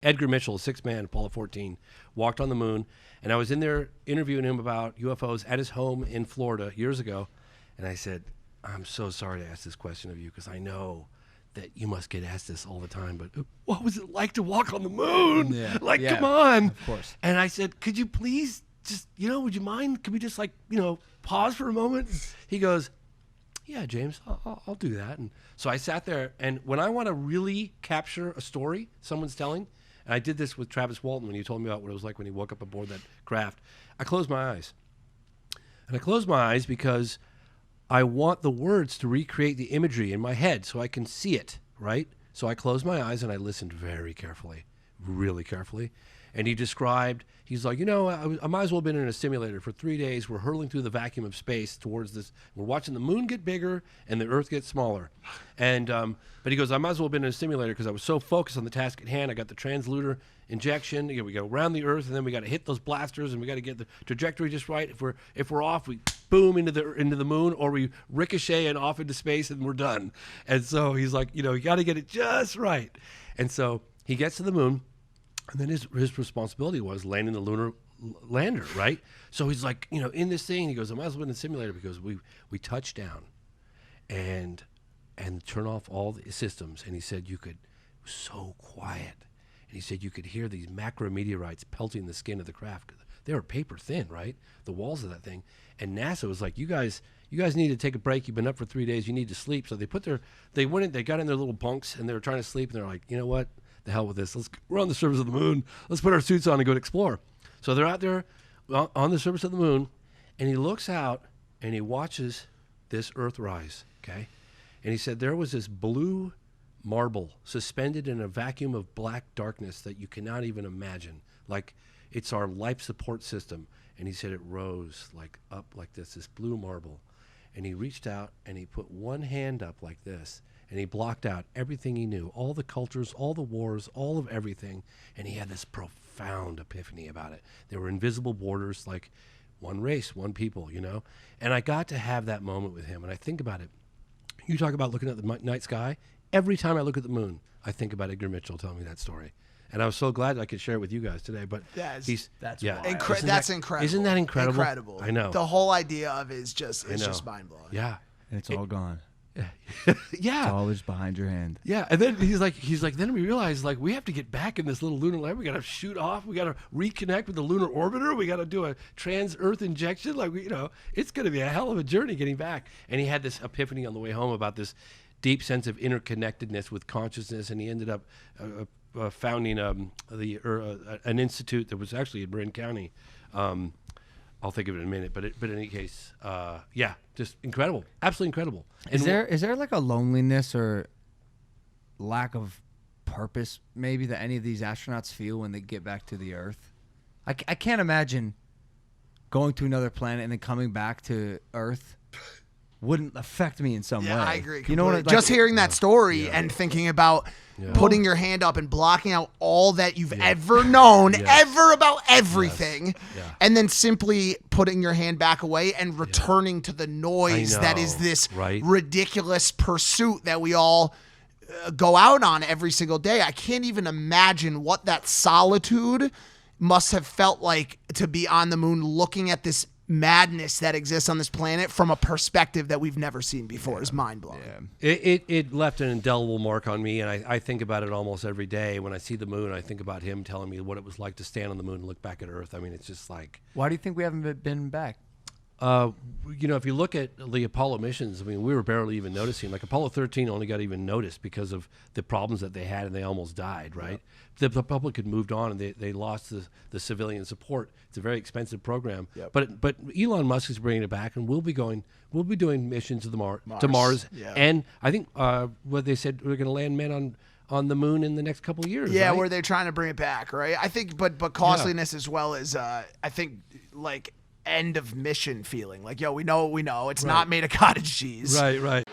Edgar Mitchell, a sixth man, Apollo 14, walked on the moon, and I was in there interviewing him about UFOs at his home in Florida years ago, and I said, I'm so sorry to ask this question of you because I know that you must get asked this all the time, but what was it like to walk on the moon? Yeah. Come on. Of course. And I said, could you please just, would you mind? Could we just pause for a moment? He goes, yeah, James, I'll do that. And so I sat there, and when I want to really capture a story someone's telling, and I did this with Travis Walton when he told me about what it was like when he woke up aboard that craft, I closed my eyes. And I closed my eyes because I want the words to recreate the imagery in my head so I can see it, right? So I closed my eyes and I listened very carefully, really carefully. And he described, he's like, I might as well have been in a simulator for 3 days. We're hurtling through the vacuum of space towards this. We're watching the moon get bigger and the Earth get smaller. And but he goes, I might as well have been in a simulator because I was so focused on the task at hand. I got the translunar injection. We go around the Earth, and then we got to hit those blasters, and we got to get the trajectory just right. If we're off, we boom into the moon, or we ricochet and off into space, and we're done. And so he's like, you got to get it just right. And so he gets to the moon. And then his responsibility was landing the lunar lander, right? So he's like, in this thing, he goes, I might as well be in the simulator because we touched down and turn off all the systems. And he said it was so quiet. And he said you could hear these macrometeorites pelting the skin of the craft. They were paper thin, right? The walls of that thing. And NASA was like, you guys need to take a break. You've been up for 3 days. You need to sleep. So they got in their little bunks, and they were trying to sleep. And they're like, you know what? The hell with this. We're on the surface of the moon. Let's put our suits on and go explore. So they're out there on the surface of the moon, and he looks out and he watches this Earth rise, okay? And he said there was this blue marble suspended in a vacuum of black darkness that you cannot even imagine. Like it's our life support system. And he said it rose up like this blue marble. And he reached out and he put one hand up like this. And he blocked out everything he knew, all the cultures, all the wars, all of everything. And he had this profound epiphany about it. There were invisible borders, like one race, one people, And I got to have that moment with him. And I think about it. You talk about looking at the night sky. Every time I look at the moon, I think about Edgar Mitchell telling me that story. And I was so glad I could share it with you guys today. But that's that's incredible. Isn't that incredible? Incredible. I know. The whole idea of it is just mind blowing. Yeah. And it's all gone. Yeah. It's always behind your hand. Yeah. And then he's like, then we realized we have to get back in this little lunar lander. We got to shoot off. We got to reconnect with the lunar orbiter. We got to do a trans-Earth injection. It's going to be a hell of a journey getting back. And he had this epiphany on the way home about this deep sense of interconnectedness with consciousness. And he ended up founding an institute that was actually in Marin County. I'll think of it in a minute, but in any case, just incredible, absolutely incredible. Is there like a loneliness or lack of purpose maybe that any of these astronauts feel when they get back to the Earth? I can't imagine going to another planet and then coming back to Earth wouldn't affect me in some way. I agree. You know what? Just hearing that story and thinking about putting your hand up and blocking out all that you've ever known, ever about everything, and then simply putting your hand back away and returning to the noise that is this ridiculous pursuit that we all go out on every single day. I can't even imagine what that solitude must have felt like to be on the moon looking at this madness that exists on this planet from a perspective that we've never seen before. Is mind-blowing. It left an indelible mark on me, and I think about it almost every day. When I see the moon, I think about him telling me what it was like to stand on the moon and look back at Earth. I mean, it's just like... Why do you think we haven't been back? If you look at the Apollo missions, I mean, we were barely even noticing. Like Apollo 13 only got even noticed because of the problems that they had, and they almost died, right? Yep. The public had moved on, and they lost the civilian support. It's a very expensive program. Yep. But Elon Musk is bringing it back, and we'll be doing missions to Mars. Yeah. And I think what they said, we're going to land men on the moon in the next couple of years. Yeah, right? where they're trying to bring it back, right? I think, but costliness as well as I think end of mission feeling. We know. It's not made of cottage cheese. Right.